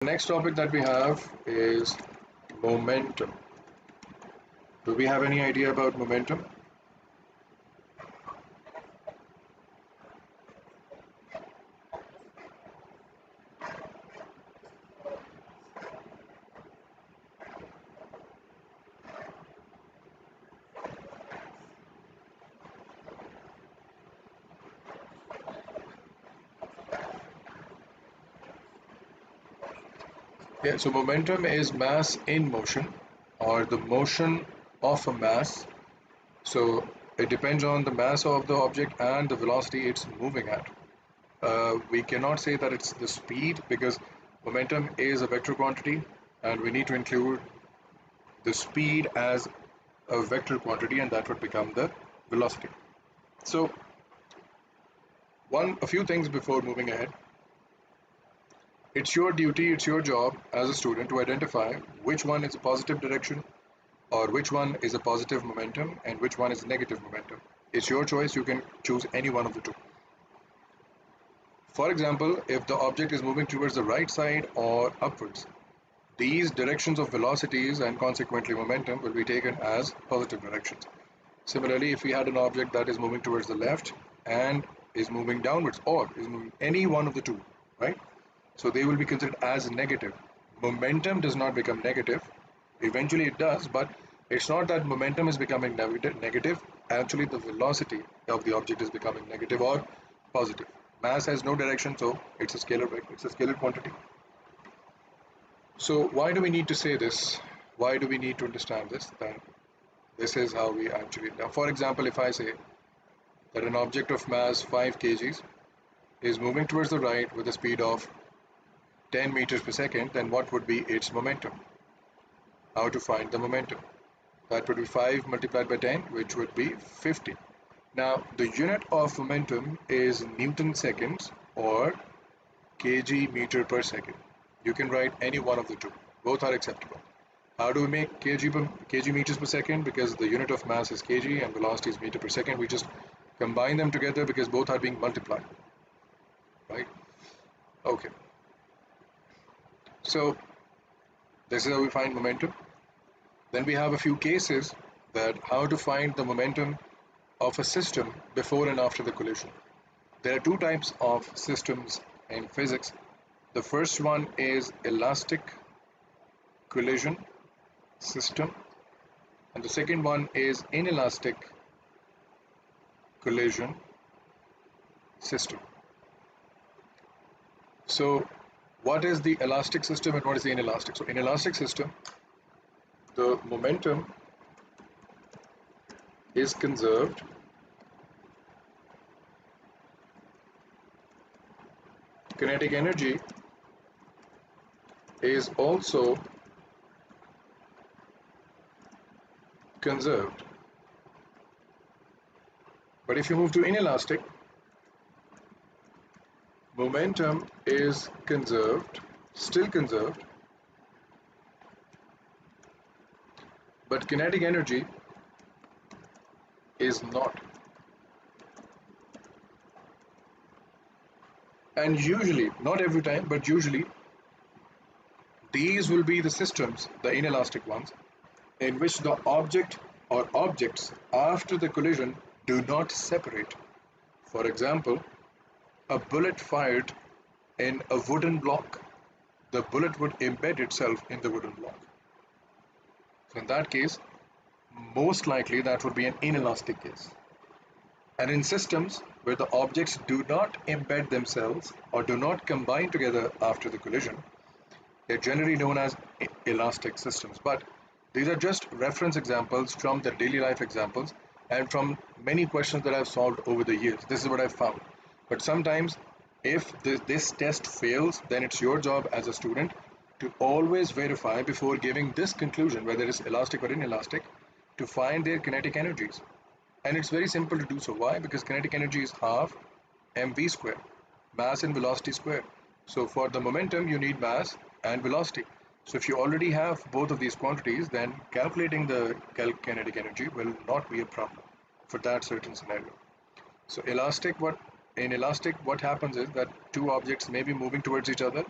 The next topic that we have is momentum. Do we have any idea about momentum? Yeah, so momentum is mass in motion or the motion of a mass. So it depends on the mass of the object and the velocity it's moving at. We cannot say that it's the speed because momentum is a vector quantity and we need to include the speed as a vector quantity and that would become the velocity. So a few things before moving ahead. It's your duty, it's your job as a student to identify which one is a positive direction or which one is a positive momentum and which one is negative momentum. It's your choice, you can choose any one of the two. For example, if the object is moving towards the right side or upwards, these directions of velocities and consequently momentum will be taken as positive directions. Similarly, if we had an object that is moving towards the left and is moving downwards or is moving any one of the two, right? So they will be considered as negative. Momentum does not become negative. Eventually it does, but it's not that momentum is becoming negative. Actually, the velocity of the object is becoming negative or positive. Mass has no direction, so it's a scalar vector. It's a scalar quantity. So why do we need to say this? Why do we need to understand this? Then this is how we actually. Now, for example, if I say that an object of mass 5 kgs is moving towards the right with a speed of 10 meters per second, then what would be its momentum? How to find the momentum? That would be 5 multiplied by 10, which would be 50. Now, the unit of momentum is Newton seconds or kg meter per second. You can write any one of the two. Both are acceptable. How do we make kg meters per second? Because the unit of mass is kg and velocity is meter per second. We just combine them together because both are being multiplied. Right? Okay. So this is how we find momentum. Then we have a few cases that how to find the momentum of a system before and after the collision. There are two types of systems in physics. The first one is elastic collision system and the second one is inelastic collision system. So what is the elastic system and what is the inelastic? So in elastic system, the momentum is conserved kinetic energy is also conserved. But if you move to inelastic, momentum is conserved, still conserved, but kinetic energy is not. And usually, not every time, but usually, these will be the systems, the inelastic ones, in which the object or objects after the collision do not separate. For example, a bullet fired in a wooden block, the bullet would embed itself in the wooden block. So in that case, most likely that would be an inelastic case. And in systems where the objects do not embed themselves or do not combine together after the collision, they're generally known as elastic systems. But these are just reference examples from the daily life examples and from many questions that I've solved over the years. This is what I've found. But sometimes if this test fails, then it's your job as a student to always verify before giving this conclusion, whether it's elastic or inelastic, to find their kinetic energies. And it's very simple to do so. Why? Because kinetic energy is half mv square, mass and velocity square. So for the momentum, you need mass and velocity. So if you already have both of these quantities, then calculating the kinetic energy will not be a problem for that certain scenario. So in elastic, what happens is that two objects may be moving towards each other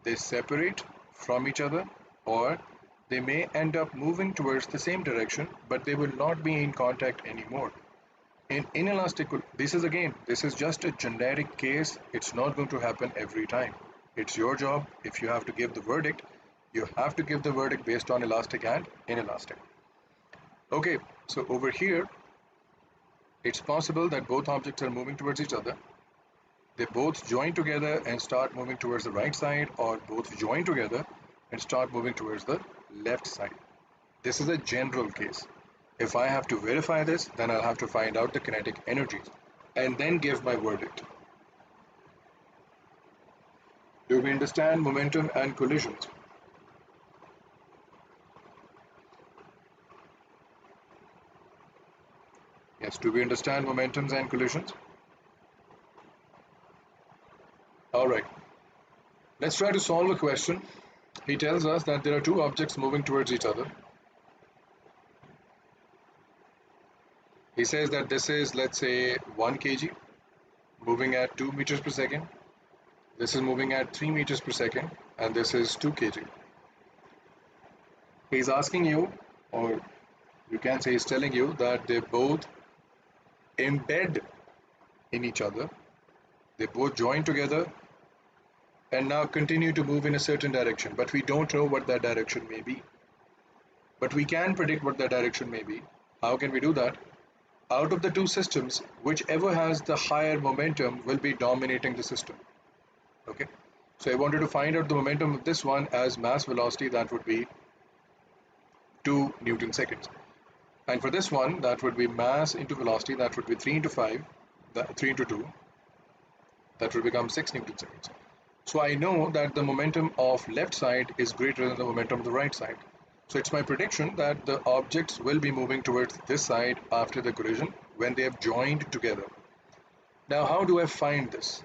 They separate from each other, or they may end up moving towards the same direction, but they will not be in contact anymore. In inelastic, this is just a generic case. It's not going to happen every time. It's your job. If you have to give the verdict, you have to give the verdict based on elastic and inelastic. Okay, so over here, it's possible that both objects are moving towards each other. They both join together and start moving towards the right side, or both join together and start moving towards the left side. This is a general case. If I have to verify this, then I'll have to find out the kinetic energies and then give my verdict. Do we understand momentum and collisions? Yes, do we understand momentums and collisions? Alright, let's try to solve a question. He tells us that there are two objects moving towards each other. He says that this is, let's say, 1 kg moving at 2 meters per second. This is moving at 3 meters per second, and this is 2 kg. He's asking you, or you can say he's telling you, that they both embed in each other. They both join together and now continue to move in a certain direction, but we don't know what that direction may be. But we can predict what that direction may be. How can we do that? Out of the two systems, whichever has the higher momentum will be dominating the system. Okay, so I wanted to find out the momentum of this one as mass velocity, that would be 2 Newton seconds. And for this one, that would be mass into velocity, that would be 3 into 5, 3 into 2, that would become 6 Newton seconds. So I know that the momentum of left side is greater than the momentum of the right side. So it's my prediction that the objects will be moving towards this side after the collision when they have joined together. Now, how do I find this?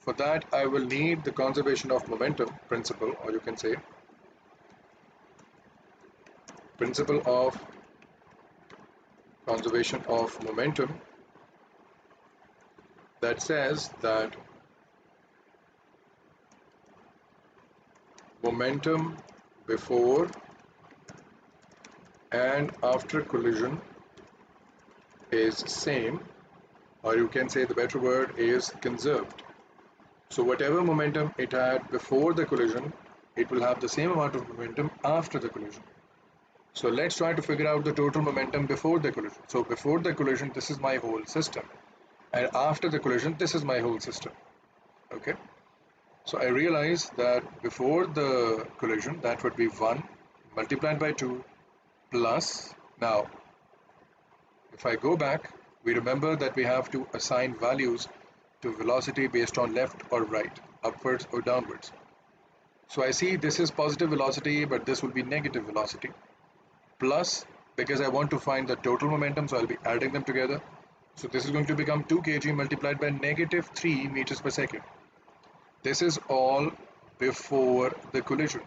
For that, I will need the conservation of momentum principle, or you can say principle of conservation of momentum, that says that momentum before and after collision is same, or you can say the better word is conserved. So whatever momentum it had before the collision, it will have the same amount of momentum after the collision. So let's try to figure out the total momentum before the collision. So before the collision, this is my whole system, and after the collision, this is my whole system. Okay, so I realize that before the collision, that would be 1 multiplied by 2 plus, now if I go back, we remember that we have to assign values to velocity based on left or right, upwards or downwards. So I see this is positive velocity, but this will be negative velocity, plus, because I want to find the total momentum, so I'll be adding them together. So this is going to become 2 kg multiplied by negative 3 meters per second. This is all before the collision,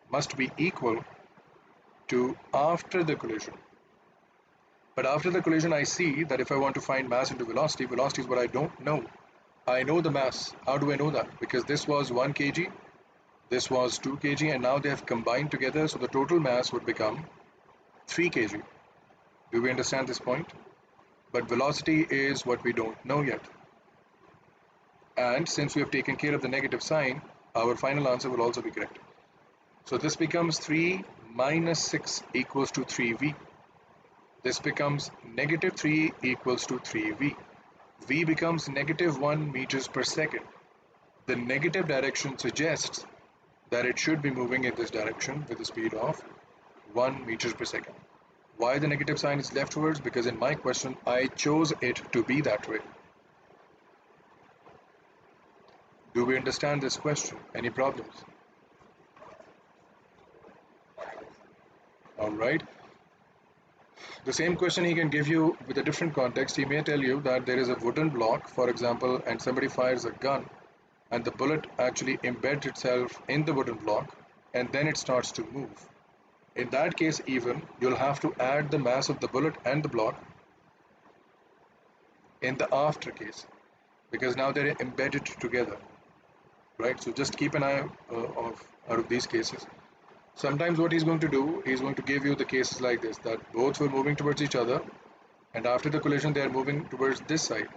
must be equal to after the collision. But after the collision, I see that if I want to find mass into velocity, velocity is what I don't know. I know the mass. How do I know that? Because this was 1 kg, this was 2 kg, and now they have combined together, so the total mass would become 3 kg. Do we understand this point? But velocity is what we don't know yet. And since we have taken care of the negative sign, our final answer will also be correct. So this becomes 3 minus 6 equals to 3v. This becomes negative 3 equals to 3v. V becomes negative 1 meters per second. The negative direction suggests that it should be moving in this direction with a speed of 1 meters per second. Why the negative sign is leftwards? Because in my question, I chose it to be that way. Do we understand this question? Any problems? Alright. The same question he can give you with a different context. He may tell you that there is a wooden block, for example, and somebody fires a gun, and the bullet actually embeds itself in the wooden block, and then it starts to move. In that case, even, you'll have to add the mass of the bullet and the block in the after case, because now they're embedded together. right? So just keep an eye out of these cases. Sometimes what he's going to do, he's going to give you the cases like this, that both were moving towards each other, and after the collision they are moving towards this side.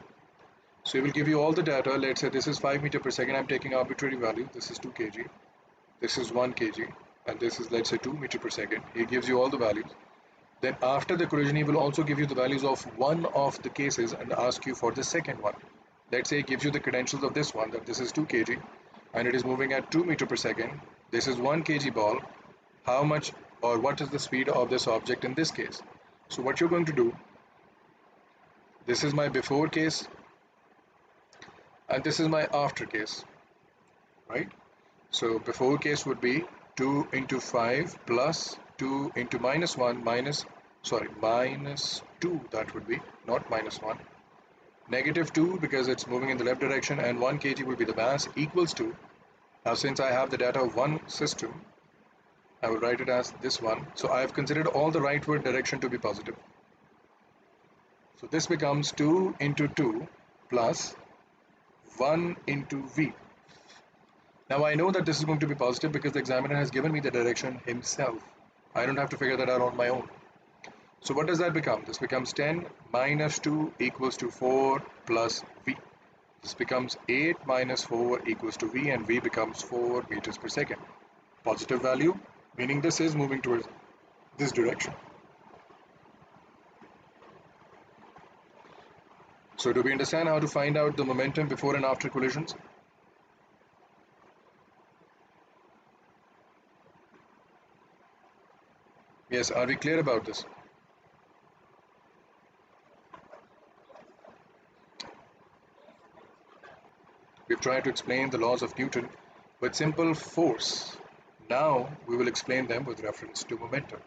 So he will give you all the data. Let's say this is 5 meter per second. I'm taking arbitrary value. This is 2 kg. This is 1 kg. And this is, let's say, 2 meter per second. He gives you all the values. Then after the collision, he will also give you the values of one of the cases and ask you for the second one. Let's say he gives you the credentials of this one, that this is 2 kg and it is moving at 2 meter per second. This is 1 kg ball. How much or what is the speed of this object in this case? So what you're going to do, this is my before case and this is my after case, right? So before case would be 2 into 5 plus 2 into minus 1 minus 2, that would be, not minus 1. Negative 2 because it's moving in the left direction, and 1 kg will be the mass, equals to, now since I have the data of one system, I will write it as this one. So I have considered all the rightward direction to be positive. So this becomes 2 into 2 plus 1 into V. Now I know that this is going to be positive because the examiner has given me the direction himself. I don't have to figure that out on my own. So what does that become? This becomes 10 minus 2 equals to 4 plus V. This becomes 8 minus 4 equals to V, and V becomes 4 meters per second. Positive value, meaning this is moving towards this direction. So do we understand how to find out the momentum before and after collisions? Yes, are we clear about this? We've tried to explain the laws of Newton with simple force. Now we will explain them with reference to momentum.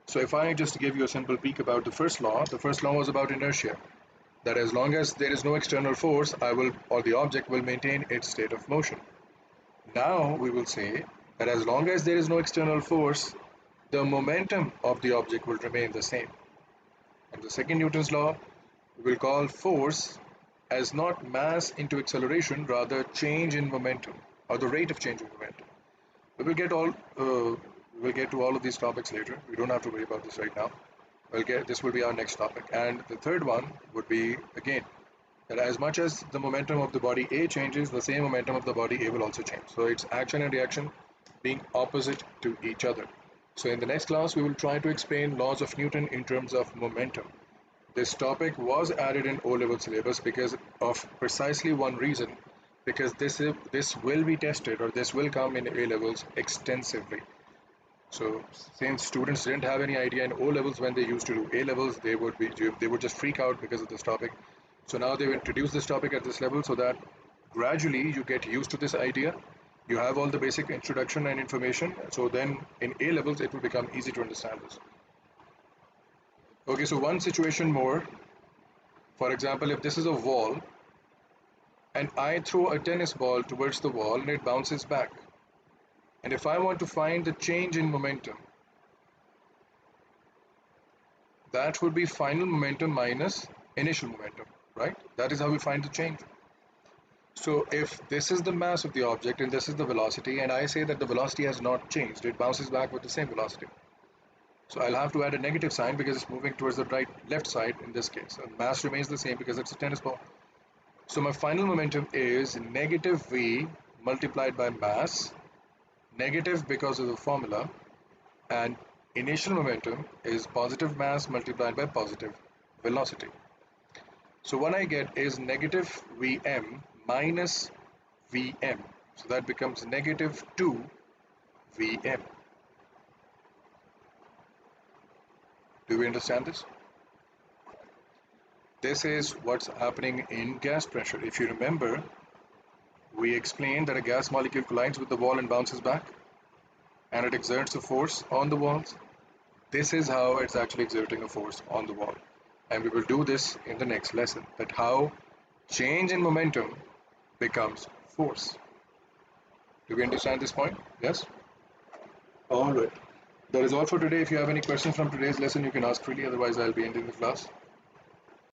So if I just give you a simple peek about the first law was about inertia. That as long as there is no external force, the object will maintain its state of motion. Now we will say that as long as there is no external force, the momentum of the object will remain the same. And the second Newton's law we will call force as not mass into acceleration, rather change in momentum, or the rate of change in momentum. We will get to all of these topics later. We don't have to worry about this right now. This will be our next topic. And the third one would be, again, that as much as the momentum of the body A changes, the same momentum of the body A will also change. So it's action and reaction being opposite to each other. So in the next class, we will try to explain laws of Newton in terms of momentum. This topic was added in O-level syllabus because of precisely one reason, because this will be tested, or this will come in A-levels extensively. So since students didn't have any idea in O-levels when they used to do A-levels, they would just freak out because of this topic. So now they've introduced this topic at this level so that gradually you get used to this idea. You have all the basic introduction and information. So then in A-levels, it will become easy to understand this. Okay, so one situation more. For example, if this is a wall and I throw a tennis ball towards the wall and it bounces back. And if I want to find the change in momentum, that would be final momentum minus initial momentum, right? That is how we find the change. So if this is the mass of the object and this is the velocity, and I say that the velocity has not changed, it bounces back with the same velocity. So I'll have to add a negative sign because it's moving towards the left side in this case. And mass remains the same because it's a tennis ball. So my final momentum is negative V multiplied by mass, negative because of the formula, and initial momentum is positive mass multiplied by positive velocity. So what I get is negative Vm minus Vm. So that becomes negative 2 Vm. Do we understand this? This is what's happening in gas pressure. If you remember, we explained that a gas molecule collides with the wall and bounces back, and it exerts a force on the walls. This is how it's actually exerting a force on the wall. And we will do this in the next lesson, that how change in momentum becomes force. Do we understand this point? Yes? All right. That is all for today. If you have any questions from today's lesson, you can ask freely. Otherwise, I'll be ending the class.